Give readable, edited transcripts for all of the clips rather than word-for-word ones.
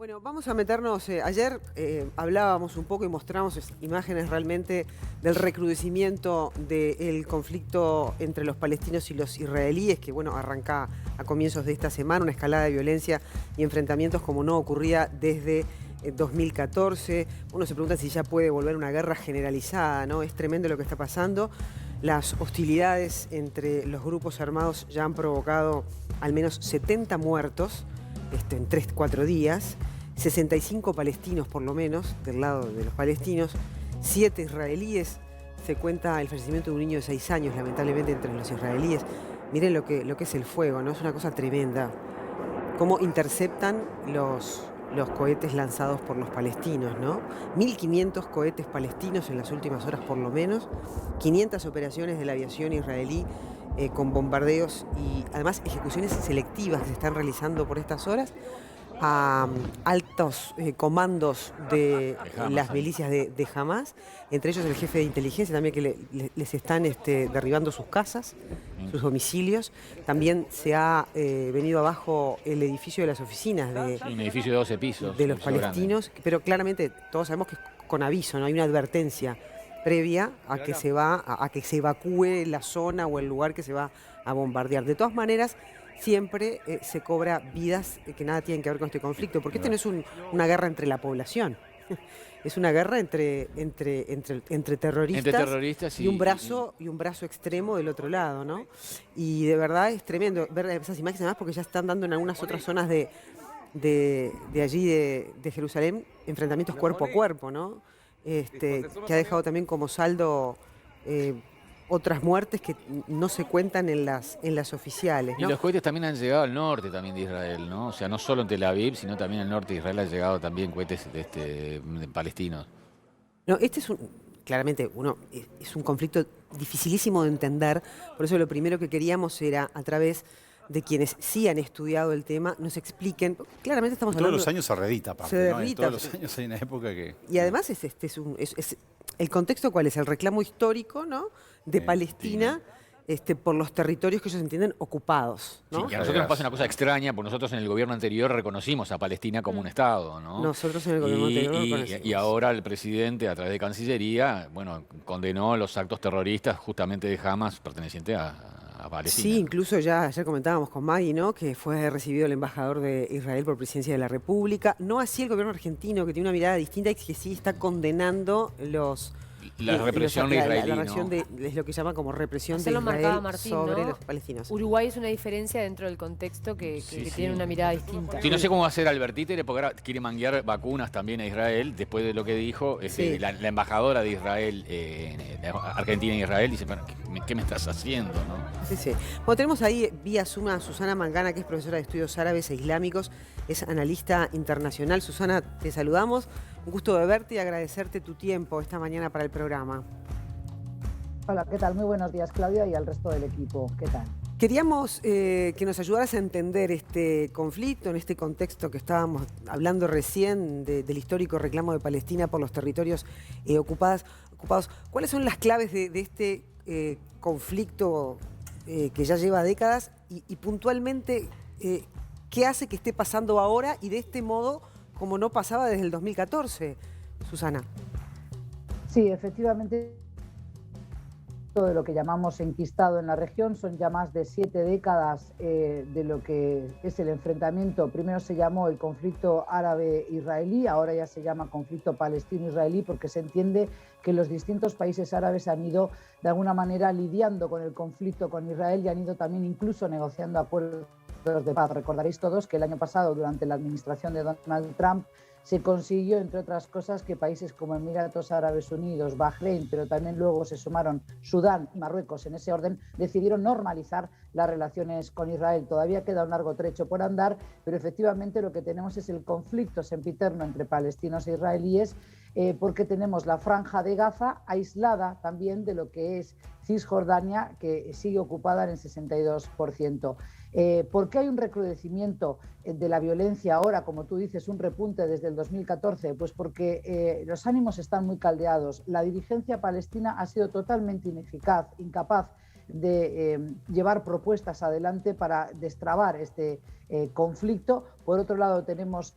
Bueno, vamos a meternos, ayer hablábamos un poco y mostramos imágenes realmente del recrudecimiento del conflicto entre los palestinos y los israelíes, que bueno, arranca a comienzos de esta semana, una escalada de violencia y enfrentamientos como no ocurría desde 2014. Uno se pregunta si ya puede volver una guerra generalizada, ¿no? Es tremendo lo que está pasando. Las hostilidades entre los grupos armados ya han provocado al menos 70 muertos en 3-4 días, 65 palestinos por lo menos, del lado de los palestinos, 7 israelíes. Se cuenta el fallecimiento de un niño de 6 años, lamentablemente, entre los israelíes. Miren lo que es el fuego, ¿no? Es una cosa tremenda. Cómo interceptan los cohetes lanzados por los palestinos, ¿no? 1.500 cohetes palestinos en las últimas horas por lo menos, 500 operaciones de la aviación israelí con bombardeos y además ejecuciones selectivas que se están realizando por estas horas a altos comandos de las milicias de Hamas, entre ellos el jefe de inteligencia también, que les están derribando sus casas, sus domicilios. También se ha venido abajo el edificio de las oficinas un edificio de 12 pisos. de los palestinos, pero claramente todos sabemos que es con aviso, no hay una advertencia previa a que se evacúe la zona o el lugar que se va a bombardear. De todas maneras, siempre se cobra vidas que nada tienen que ver con este conflicto, porque esto no es una guerra entre la población, es una guerra entre terroristas y un brazo extremo del otro lado, ¿no? Y de verdad es tremendo ver esas imágenes, además porque ya están dando en algunas otras zonas de allí de Jerusalén enfrentamientos cuerpo a cuerpo, ¿no? Que ha dejado también como saldo otras muertes que no se cuentan en las oficiales, ¿no? Y los cohetes también han llegado al norte también de Israel, ¿no? O sea, no solo en Tel Aviv, sino también al norte de Israel han llegado también cohetes de palestinos. No, claramente, es un conflicto dificilísimo de entender, por eso lo primero que queríamos era, a través de quienes sí han estudiado el tema, nos expliquen. Claramente estamos hablando... Todos los años se redita, aparte, se ¿no? derrita. Todos los años hay una época que... Y además el contexto, ¿cuál es? El reclamo histórico, ¿no?, de Palestina por los territorios que ellos entienden ocupados, ¿no? Sí, que a nosotros nos pasa una cosa extraña, porque nosotros en el gobierno anterior reconocimos a Palestina como un Estado, ¿no? Nosotros en el gobierno anterior lo reconocimos. Y ahora el presidente, a través de Cancillería, bueno, condenó los actos terroristas justamente de Hamas pertenecientes a Palestina. Sí, incluso ya ayer comentábamos con Maggie, ¿no?, que fue recibido el embajador de Israel por Presidencia de la República. No así el gobierno argentino, que tiene una mirada distinta y que sí está condenando la represión israelí, la represión ¿no? es lo que llama como represión de Lo marcaba Israel Martín, sobre ¿no? los palestinos. Uruguay es una diferencia dentro del contexto que tiene una mirada distinta. Sí, no sé cómo va a ser Albert Títere, porque ahora quiere manguear vacunas también a Israel, después de lo que dijo la embajadora de Israel, Argentina e Israel, dice, ¿qué me estás haciendo, no? Sí, sí. Bueno, tenemos ahí vía Zoom a Susana Mangana, que es profesora de estudios árabes e islámicos, es analista internacional. Susana, te saludamos. Un gusto de verte y agradecerte tu tiempo esta mañana para el programa. Hola, ¿qué tal? Muy buenos días, Claudia, y al resto del equipo. ¿Qué tal? Queríamos que nos ayudaras a entender este conflicto en este contexto que estábamos hablando recién del histórico reclamo de Palestina por los territorios ocupados. ¿Cuáles son las claves de este conflicto que ya lleva décadas y puntualmente qué hace que esté pasando ahora y de este modo como no pasaba desde el 2014, Susana? Sí, efectivamente, de lo que llamamos enquistado en la región son ya más de 7 décadas de lo que es el enfrentamiento. Primero se llamó el conflicto árabe-israelí, ahora ya se llama conflicto palestino-israelí, porque se entiende que los distintos países árabes han ido de alguna manera lidiando con el conflicto con Israel y han ido también incluso negociando acuerdos de paz. Recordaréis todos que el año pasado, durante la administración de Donald Trump, se consiguió, entre otras cosas, que países como Emiratos Árabes Unidos, Bahrein, pero también luego se sumaron Sudán y Marruecos en ese orden, decidieron normalizar las relaciones con Israel. Todavía queda un largo trecho por andar, pero efectivamente lo que tenemos es el conflicto sempiterno entre palestinos e israelíes, porque tenemos la franja de Gaza aislada también de lo que es Cisjordania, que sigue ocupada en el 62%. ¿Por qué hay un recrudecimiento de la violencia ahora, como tú dices, un repunte desde el 2014? Pues porque los ánimos están muy caldeados. La dirigencia palestina ha sido totalmente ineficaz, incapaz de llevar propuestas adelante para destrabar este conflicto. Por otro lado, tenemos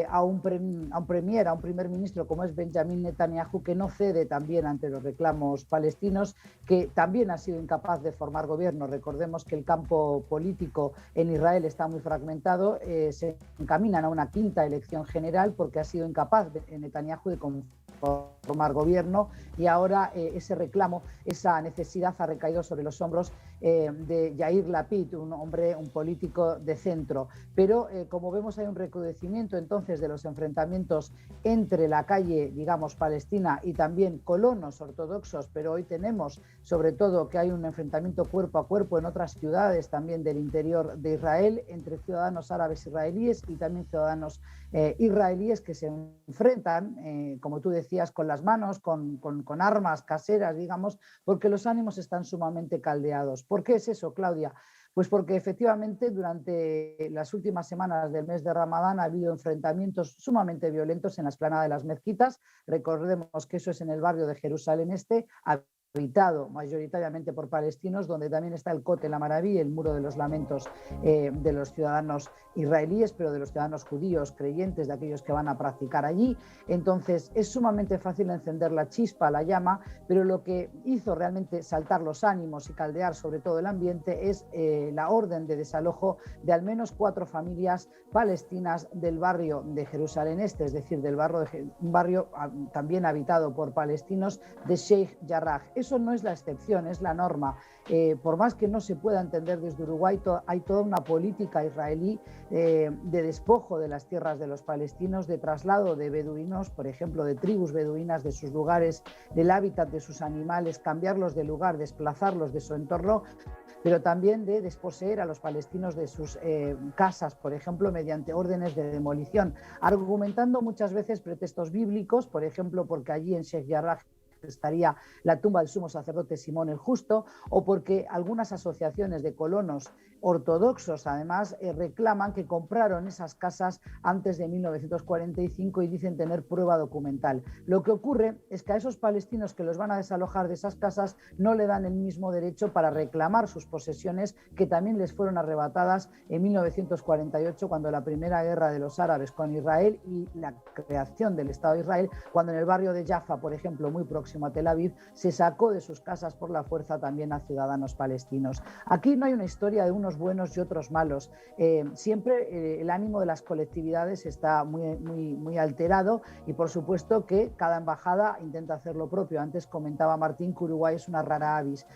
a un primer ministro como es Benjamin Netanyahu, que no cede también ante los reclamos palestinos, que también ha sido incapaz de formar gobierno. Recordemos que el campo político en Israel está muy fragmentado, se encaminan a una quinta elección general porque ha sido incapaz Netanyahu de formar gobierno, y ahora ese reclamo, esa necesidad ha recaído sobre los hombros de Yair Lapid, un político de centro. Pero como vemos, hay un recrudecimiento entonces de los enfrentamientos entre la calle, digamos, palestina y también colonos ortodoxos, pero hoy tenemos sobre todo que hay un enfrentamiento cuerpo a cuerpo en otras ciudades también del interior de Israel, entre ciudadanos árabes israelíes y también ciudadanos israelíes que se enfrentan, como tú decías, con las manos, con armas caseras, digamos, porque los ánimos están sumamente caldeados. ¿Por qué es eso, Claudia? Pues porque efectivamente durante las últimas semanas del mes de Ramadán ha habido enfrentamientos sumamente violentos en la explanada de las mezquitas. Recordemos que eso es en el barrio de Jerusalén Este, habitado mayoritariamente por palestinos, donde también está el Kotel Amaraví, el muro de los lamentos de los ciudadanos israelíes, pero de los ciudadanos judíos creyentes, de aquellos que van a practicar allí. Entonces es sumamente fácil encender la chispa, la llama, pero lo que hizo realmente saltar los ánimos y caldear sobre todo el ambiente es la orden de desalojo de al menos 4 familias palestinas del barrio de Jerusalén Este, es decir, del un barrio también habitado por palestinos de Sheikh Jarrah. Eso no es la excepción, es la norma. Por más que no se pueda entender desde Uruguay, hay toda una política israelí de despojo de las tierras de los palestinos, de traslado de beduinos, por ejemplo, de tribus beduinas de sus lugares, del hábitat de sus animales, cambiarlos de lugar, desplazarlos de su entorno, pero también de desposeer a los palestinos de sus casas, por ejemplo, mediante órdenes de demolición, argumentando muchas veces pretextos bíblicos, por ejemplo, porque allí en Sheikh Jarrah estaría la tumba del sumo sacerdote Simón el Justo, o porque algunas asociaciones de colonos ortodoxos además reclaman que compraron esas casas antes de 1945 y dicen tener prueba documental. Lo que ocurre es que a esos palestinos que los van a desalojar de esas casas no le dan el mismo derecho para reclamar sus posesiones, que también les fueron arrebatadas en 1948, cuando la primera guerra de los árabes con Israel y la creación del Estado de Israel, cuando en el barrio de Jaffa, por ejemplo, muy próximo a Tel Aviv, se sacó de sus casas por la fuerza también a ciudadanos palestinos. Aquí no hay una historia de unos buenos y otros malos. Siempre el ánimo de las colectividades está muy alterado, y por supuesto que cada embajada intenta hacer lo propio. Antes comentaba Martín que Uruguay es una rara avis.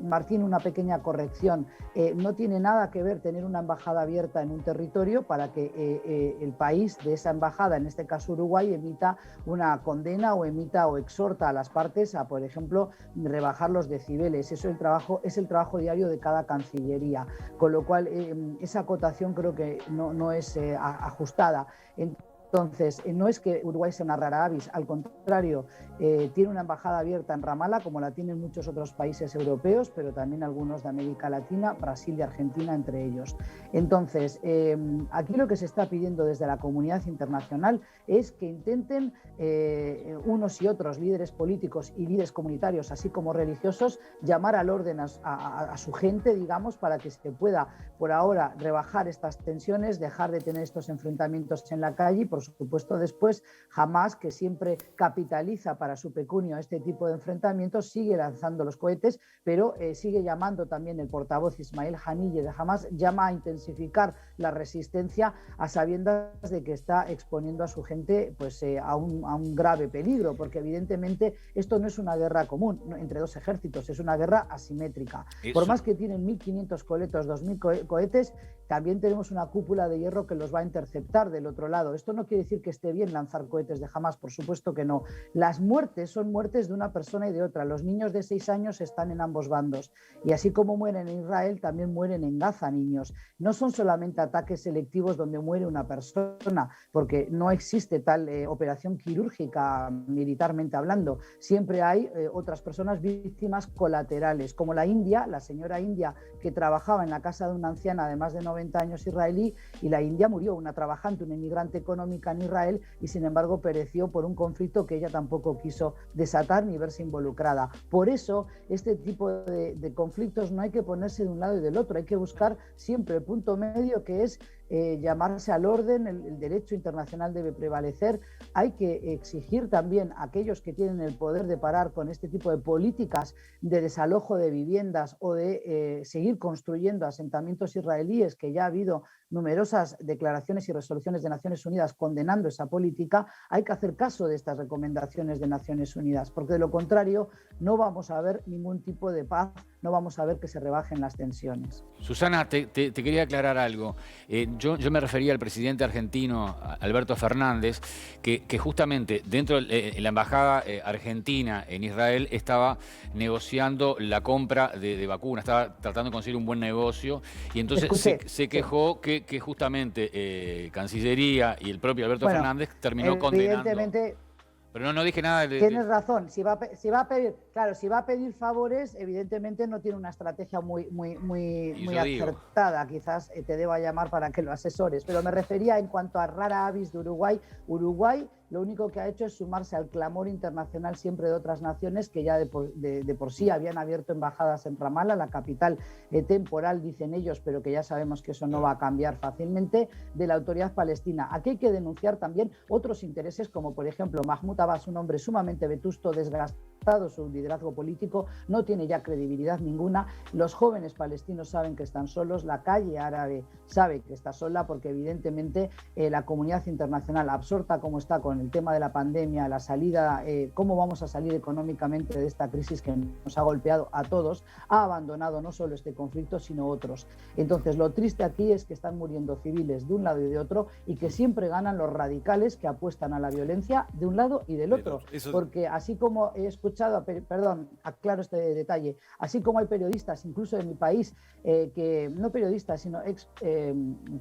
Martín, una pequeña corrección. No tiene nada que ver tener una embajada abierta en un territorio para que el país de esa embajada, en este caso Uruguay, emita una condena o emita o exhorta a las partes a, por ejemplo, rebajar los decibeles. Eso es el trabajo diario de cada cancillería, con lo cual esa acotación creo que no es ajustada. Entonces, no es que Uruguay sea una rara avis, al contrario, tiene una embajada abierta en Ramallah, como la tienen muchos otros países europeos, pero también algunos de América Latina, Brasil y Argentina entre ellos. Entonces, aquí lo que se está pidiendo desde la comunidad internacional es que intenten unos y otros líderes políticos y líderes comunitarios, así como religiosos, llamar al orden a su gente, digamos, para que se pueda, por ahora, rebajar estas tensiones, dejar de tener estos enfrentamientos en la calle. Por supuesto, después Hamás, que siempre capitaliza para su pecunio este tipo de enfrentamientos, sigue lanzando los cohetes, pero sigue llamando también el portavoz Ismail Haniyeh de Hamás, llama a intensificar la resistencia a sabiendas de que está exponiendo a su gente pues, a un grave peligro, porque evidentemente esto no es una guerra común entre dos ejércitos, es una guerra asimétrica. Eso. Por más que tienen 1.500 coletos, 2.000 cohetes, también tenemos una cúpula de hierro que los va a interceptar del otro lado. Esto no quiere decir que esté bien lanzar cohetes de Hamás, por supuesto que no. Las muertes son muertes de una persona y de otra. Los niños de 6 años están en ambos bandos. Y así como mueren en Israel, también mueren en Gaza niños. No son solamente ataques selectivos donde muere una persona, porque no existe tal operación quirúrgica militarmente hablando. Siempre hay otras personas víctimas colaterales, como la India, la señora india que trabajaba en la casa de una anciana de más de 90 años israelí, y la India murió, una trabajante, una inmigrante económica en Israel, y sin embargo pereció por un conflicto que ella tampoco quiso desatar ni verse involucrada. Por eso, este tipo de conflictos no hay que ponerse de un lado y del otro, hay que buscar siempre el punto medio, que es llamarse al orden, el derecho internacional debe prevalecer. Hay que exigir también a aquellos que tienen el poder de parar con este tipo de políticas de desalojo de viviendas o de seguir construyendo asentamientos israelíes, que ya ha habido numerosas declaraciones y resoluciones de Naciones Unidas condenando esa política. Hay que hacer caso de estas recomendaciones de Naciones Unidas, porque de lo contrario no vamos a ver ningún tipo de paz, no vamos a ver que se rebajen las tensiones. Susana, te quería aclarar algo. Yo me refería al presidente argentino, Alberto Fernández, que justamente dentro de la embajada argentina en Israel estaba negociando la compra de vacunas, estaba tratando de conseguir un buen negocio, y entonces se quejó que justamente Cancillería y el propio Alberto Fernández terminó condenando. Pero no dije nada de... Tienes razón, si va a pedir favores, evidentemente no tiene una estrategia muy acertada. Quizás te deba llamar para que lo asesores. Pero me refería en cuanto a rara avis de Uruguay. Uruguay lo único que ha hecho es sumarse al clamor internacional siempre de otras naciones que ya de por sí habían abierto embajadas en Ramallah, la capital temporal, dicen ellos, pero que ya sabemos que eso no va a cambiar fácilmente, de la autoridad palestina. Aquí hay que denunciar también otros intereses, como por ejemplo Mahmoud Abbas, un hombre sumamente vetusto, desgastado, su liderazgo político no tiene ya credibilidad ninguna. Los jóvenes palestinos saben que están solos, la calle árabe sabe que está sola, porque evidentemente la comunidad internacional, absorta como está con el tema de la pandemia, la salida, cómo vamos a salir económicamente de esta crisis que nos ha golpeado a todos, ha abandonado no solo este conflicto, sino otros. Entonces, lo triste aquí es que están muriendo civiles de un lado y de otro, y que siempre ganan los radicales que apuestan a la violencia de un lado y del otro. Porque así como he escuchado, perdón, aclaro este detalle, así como hay periodistas, incluso en mi país, que no periodistas, sino ex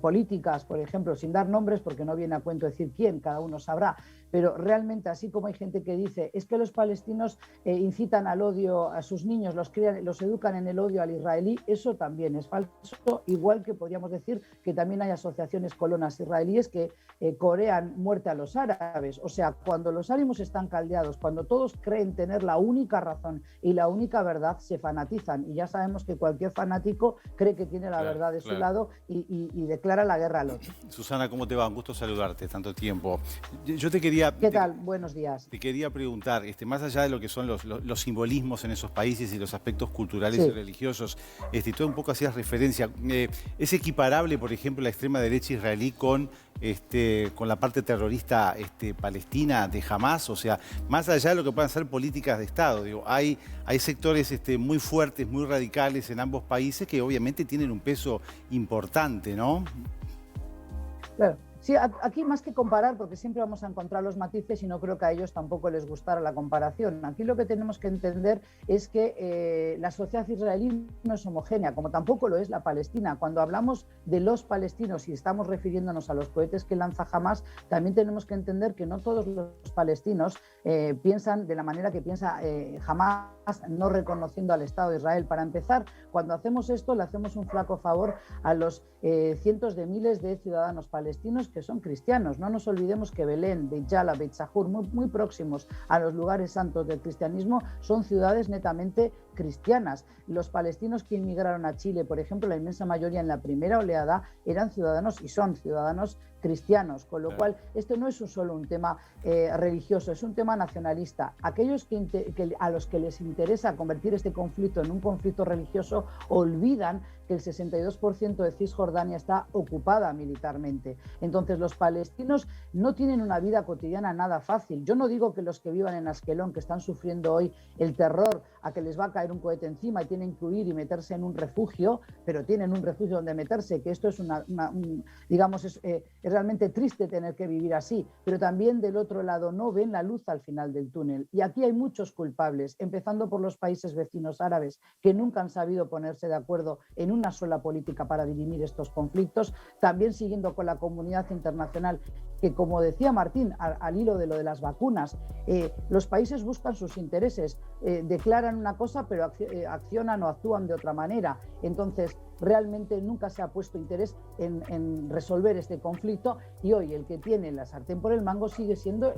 políticas, por ejemplo, sin dar nombres, porque no viene a cuento decir quién, cada uno sabrá, pero realmente, así como hay gente que dice es que los palestinos incitan al odio a sus niños, los educan en el odio al israelí, eso también es falso, igual que podríamos decir que también hay asociaciones colonas israelíes que corean muerte a los árabes. O sea, cuando los ánimos están caldeados, cuando todos creen tener la única razón y la única verdad, se fanatizan, y ya sabemos que cualquier fanático cree que tiene la verdad de su lado y declara la guerra al otro. Susana, ¿cómo te va? Un gusto saludarte, tanto tiempo. Yo te quería... ¿Qué tal? Buenos días. Te quería preguntar, más allá de lo que son los simbolismos en esos países y los aspectos culturales y religiosos, tú un poco hacías referencia, ¿es equiparable, por ejemplo, la extrema derecha israelí con la parte terrorista palestina de Hamás? O sea, más allá de lo que puedan ser políticas de Estado, digo, hay sectores muy fuertes, muy radicales en ambos países que obviamente tienen un peso importante, ¿no? Claro. Sí, aquí más que comparar, porque siempre vamos a encontrar los matices y no creo que a ellos tampoco les gustara la comparación. Aquí lo que tenemos que entender es que la sociedad israelí no es homogénea, como tampoco lo es la palestina. Cuando hablamos de los palestinos y estamos refiriéndonos a los cohetes que lanza Hamás, también tenemos que entender que no todos los palestinos piensan de la manera que piensa Hamás, no reconociendo al Estado de Israel. Para empezar, cuando hacemos esto, le hacemos un flaco favor a los cientos de miles de ciudadanos palestinos que son cristianos. No nos olvidemos que Belén, Beit Jala, Beit Sahur, muy próximos a los lugares santos del cristianismo, son ciudades netamente cristianas. Los palestinos que inmigraron a Chile, por ejemplo, la inmensa mayoría en la primera oleada eran ciudadanos y son ciudadanos cristianos, con lo cual esto no es solo un tema religioso, es un tema nacionalista. Aquellos a los que les interesa convertir este conflicto en un conflicto religioso olvidan que el 62% de Cisjordania está ocupada militarmente. Entonces, los palestinos no tienen una vida cotidiana nada fácil. Yo no digo que los que vivan en Askelón, que están sufriendo hoy el terror a que les va a caer un cohete encima y tienen que huir y meterse en un refugio, pero tienen un refugio donde meterse, que esto es digamos, es realmente triste tener que vivir así, pero también del otro lado no ven la luz al final del túnel. Y aquí hay muchos culpables, empezando por los países vecinos árabes, que nunca han sabido ponerse de acuerdo en una sola política para dirimir estos conflictos, también siguiendo con la comunidad internacional, que, como decía Martín, al hilo de lo de las vacunas, los países buscan sus intereses, declaran una cosa pero accionan o actúan de otra manera. Entonces, realmente nunca se ha puesto interés en resolver este conflicto, y hoy el que tiene la sartén por el mango sigue siendo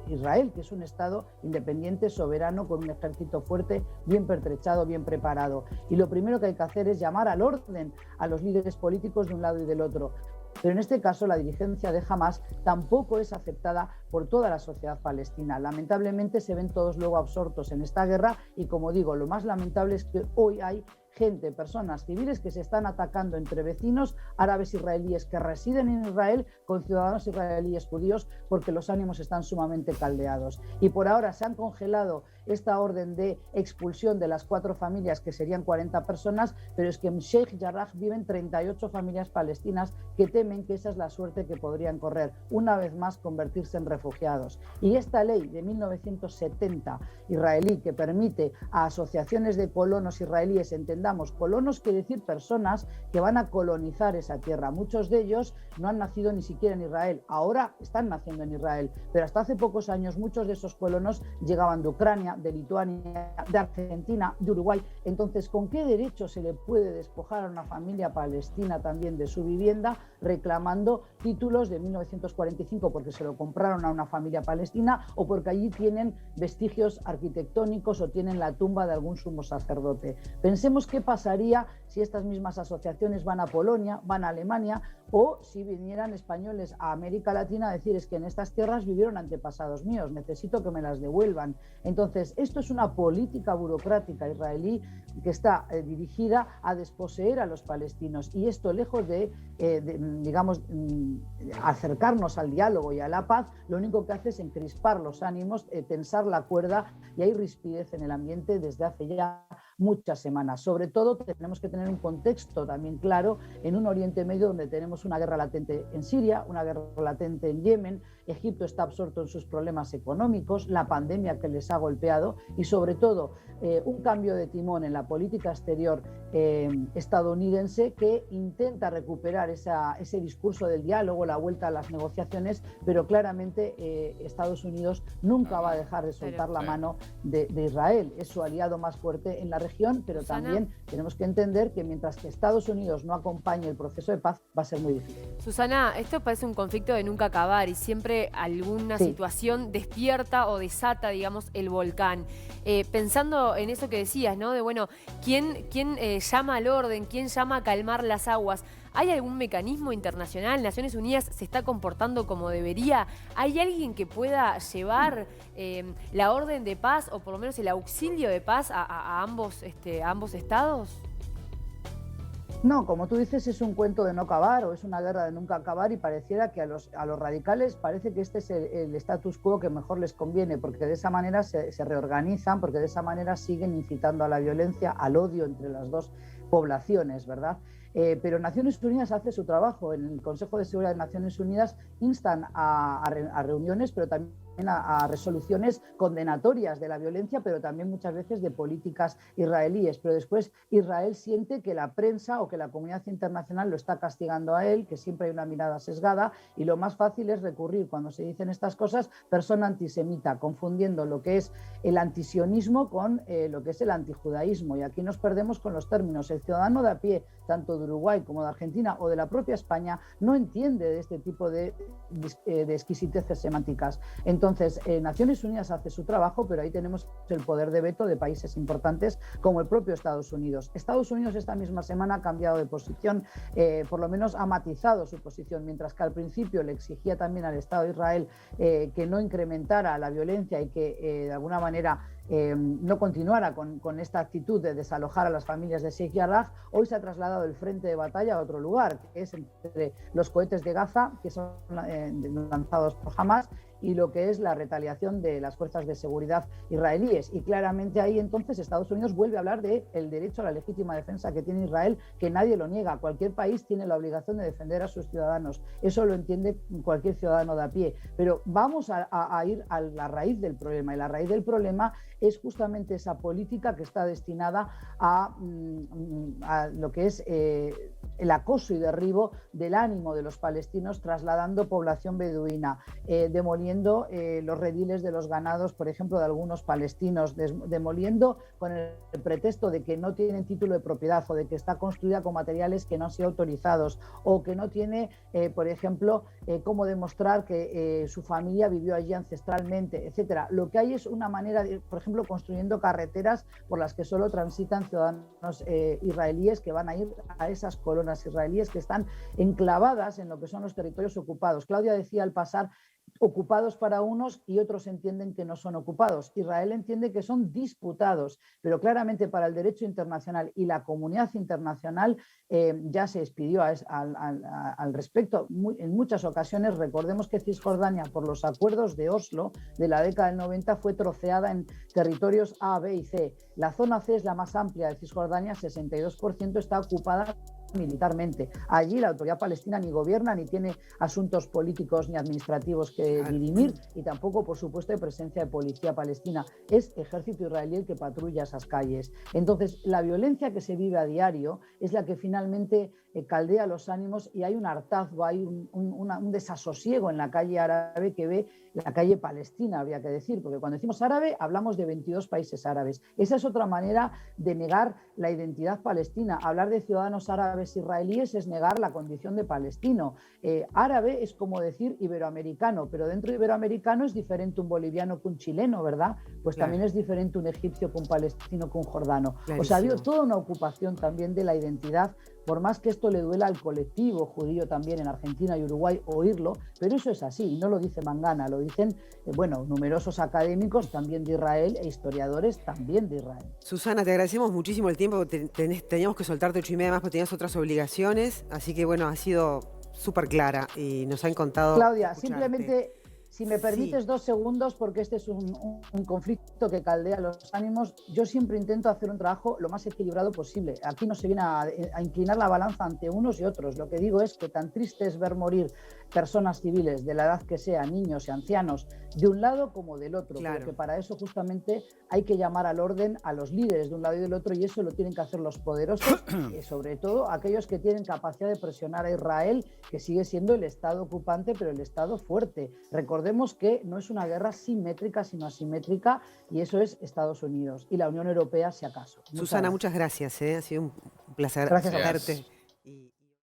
Israel, que es un Estado independiente, soberano, con un ejército fuerte, bien pertrechado, bien preparado. Y lo primero que hay que hacer es llamar al orden a los líderes políticos de un lado y del otro. Pero en este caso la dirigencia de Hamás tampoco es aceptada por toda la sociedad palestina. Lamentablemente se ven todos luego absortos en esta guerra y, como digo, lo más lamentable es que hoy hay gente, personas civiles que se están atacando entre vecinos árabes israelíes que residen en Israel con ciudadanos israelíes judíos porque los ánimos están sumamente caldeados. Y por ahora se han congelado esta orden de expulsión de las 4 familias, que serían 40 personas, pero es que en Sheikh Jarrah viven 38 familias palestinas que temen que esa es la suerte que podrían correr, una vez más convertirse en refugiados. Y esta ley de 1970 israelí que permite a asociaciones de colonos israelíes, entendamos, colonos quiere decir personas que van a colonizar esa tierra. Muchos de ellos no han nacido ni siquiera en Israel, ahora están naciendo en Israel, pero hasta hace pocos años muchos de esos colonos llegaban de Ucrania, de Lituania, de Argentina, de Uruguay. Entonces, ¿con qué derecho se le puede despojar a una familia palestina también de su vivienda reclamando títulos de 1945 porque se lo compraron a una familia palestina o porque allí tienen vestigios arquitectónicos o tienen la tumba de algún sumo sacerdote? Pensemos qué pasaría si estas mismas asociaciones van a Polonia, van a Alemania, o si vinieran españoles a América Latina a decir es que en estas tierras vivieron antepasados míos, necesito que me las devuelvan. Entonces, esto es una política burocrática israelí que está dirigida a desposeer a los palestinos, y esto, lejos de acercarnos al diálogo y a la paz, lo único que hace es encrispar los ánimos, tensar la cuerda, y hay rispidez en el ambiente desde hace ya muchas semanas. Sobre todo tenemos que tener un contexto también claro en un Oriente Medio donde tenemos una guerra latente en Siria, una guerra latente en Yemen, Egipto está absorto en sus problemas económicos, la pandemia que les ha golpeado y sobre todo un cambio de timón en la política exterior estadounidense que intenta recuperar ese discurso del diálogo, la vuelta a las negociaciones, pero claramente Estados Unidos nunca va a dejar de soltar la mano de Israel. Es su aliado más fuerte en la región, pero también tenemos que entender que mientras que Estados Unidos no acompañe el proceso de paz, va a ser muy difícil. Susana, esto parece un conflicto de nunca acabar y siempre alguna situación despierta o desata, digamos, el volcán. Pensando en eso que decías, ¿no? De, bueno, ¿quién llama al orden? ¿Quién llama a calmar las aguas? ¿Hay algún mecanismo internacional? ¿Naciones Unidas se está comportando como debería? ¿Hay alguien que pueda llevar la orden de paz o por lo menos el auxilio de paz a ambos estados? No, como tú dices, es un cuento de no acabar o es una guerra de nunca acabar, y pareciera que a los radicales parece que este es el status quo que mejor les conviene, porque de esa manera se reorganizan, porque de esa manera siguen incitando a la violencia, al odio entre las dos poblaciones, ¿verdad? Pero Naciones Unidas hace su trabajo. En el Consejo de Seguridad de Naciones Unidas instan a reuniones, pero también a resoluciones condenatorias de la violencia, pero también muchas veces de políticas israelíes. Pero después Israel siente que la prensa o que la comunidad internacional lo está castigando a él, que siempre hay una mirada sesgada, y lo más fácil es recurrir, cuando se dicen estas cosas, persona antisemita, confundiendo lo que es el antisionismo con lo que es el antijudaísmo. Y aquí nos perdemos con los términos. El ciudadano de a pie, tanto de Uruguay como de Argentina o de la propia España, no entiende de este tipo de exquisiteces semánticas. Entonces, Naciones Unidas hace su trabajo, pero ahí tenemos el poder de veto de países importantes como el propio Estados Unidos. Estados Unidos esta misma semana ha cambiado de posición, por lo menos ha matizado su posición, mientras que al principio le exigía también al Estado de Israel que no incrementara la violencia y que de alguna manera no continuara con esta actitud de desalojar a las familias de Sheikh Jarrah. Hoy se ha trasladado el frente de batalla a otro lugar, que es entre los cohetes de Gaza, que son lanzados por Hamás, y lo que es la retaliación de las fuerzas de seguridad israelíes. Y claramente ahí entonces Estados Unidos vuelve a hablar del derecho a la legítima defensa que tiene Israel, que nadie lo niega. Cualquier país tiene la obligación de defender a sus ciudadanos. Eso lo entiende cualquier ciudadano de a pie. Pero vamos a ir a la raíz del problema. Y la raíz del problema es justamente esa política que está destinada a lo que es el acoso y derribo del ánimo de los palestinos, trasladando población beduina, demoliendo demoliendo los rediles de los ganados, por ejemplo, de algunos palestinos, demoliendo con el pretexto de que no tienen título de propiedad o de que está construida con materiales que no han sido autorizados o que no tiene, por ejemplo, cómo demostrar que su familia vivió allí ancestralmente, etcétera. Lo que hay es una manera, por ejemplo, construyendo carreteras por las que solo transitan ciudadanos israelíes que van a ir a esas colonas israelíes que están enclavadas en lo que son los territorios ocupados. Claudia decía al pasar, ocupados para unos y otros entienden que no son ocupados. Israel entiende que son disputados, pero claramente para el derecho internacional y la comunidad internacional ya se expidió al respecto. En muchas ocasiones, recordemos que Cisjordania, por los acuerdos de Oslo de la década del 90, fue troceada en territorios A, B y C. La zona C es la más amplia de Cisjordania, 62% está ocupada militarmente. Allí la autoridad palestina ni gobierna, ni tiene asuntos políticos ni administrativos que dirimir, y tampoco, por supuesto, hay presencia de policía palestina. Es ejército israelí el que patrulla esas calles. Entonces, la violencia que se vive a diario es la que finalmente caldea los ánimos, y hay un hartazgo, hay un desasosiego en la calle árabe que ve la calle palestina, habría que decir, porque cuando decimos árabe hablamos de 22 países árabes. Esa es otra manera de negar la identidad palestina. Hablar de ciudadanos árabes israelíes es negar la condición de palestino. Árabe es como decir iberoamericano, pero dentro de iberoamericano es diferente un boliviano que un chileno, ¿verdad? Pues claro, también es diferente un egipcio que un palestino que un jordano. Clarísimo. O sea, ha habido toda una ocupación también de la identidad, por más que esto le duela al colectivo judío también en Argentina y Uruguay oírlo, pero eso es así, y no lo dice Mangana, lo dicen, numerosos académicos también de Israel e historiadores también de Israel. Susana, te agradecemos muchísimo el tiempo, teníamos que soltarte 8:30 más porque tenías otras obligaciones, así que ha sido súper clara y nos han contado. Claudia, simplemente, si me permites 2 segundos, porque este es un conflicto que caldea los ánimos, yo siempre intento hacer un trabajo lo más equilibrado posible. Aquí no se viene a inclinar la balanza ante unos y otros. Lo que digo es que tan triste es ver morir personas civiles, de la edad que sea, niños y ancianos, de un lado como del otro. Claro. Porque para eso justamente hay que llamar al orden a los líderes de un lado y del otro, y eso lo tienen que hacer los poderosos, sobre todo aquellos que tienen capacidad de presionar a Israel, que sigue siendo el Estado ocupante, pero el Estado fuerte. Recordemos que no es una guerra simétrica, sino asimétrica, y eso es Estados Unidos y la Unión Europea, si acaso. Susana, muchas gracias. Ha sido un placer verte.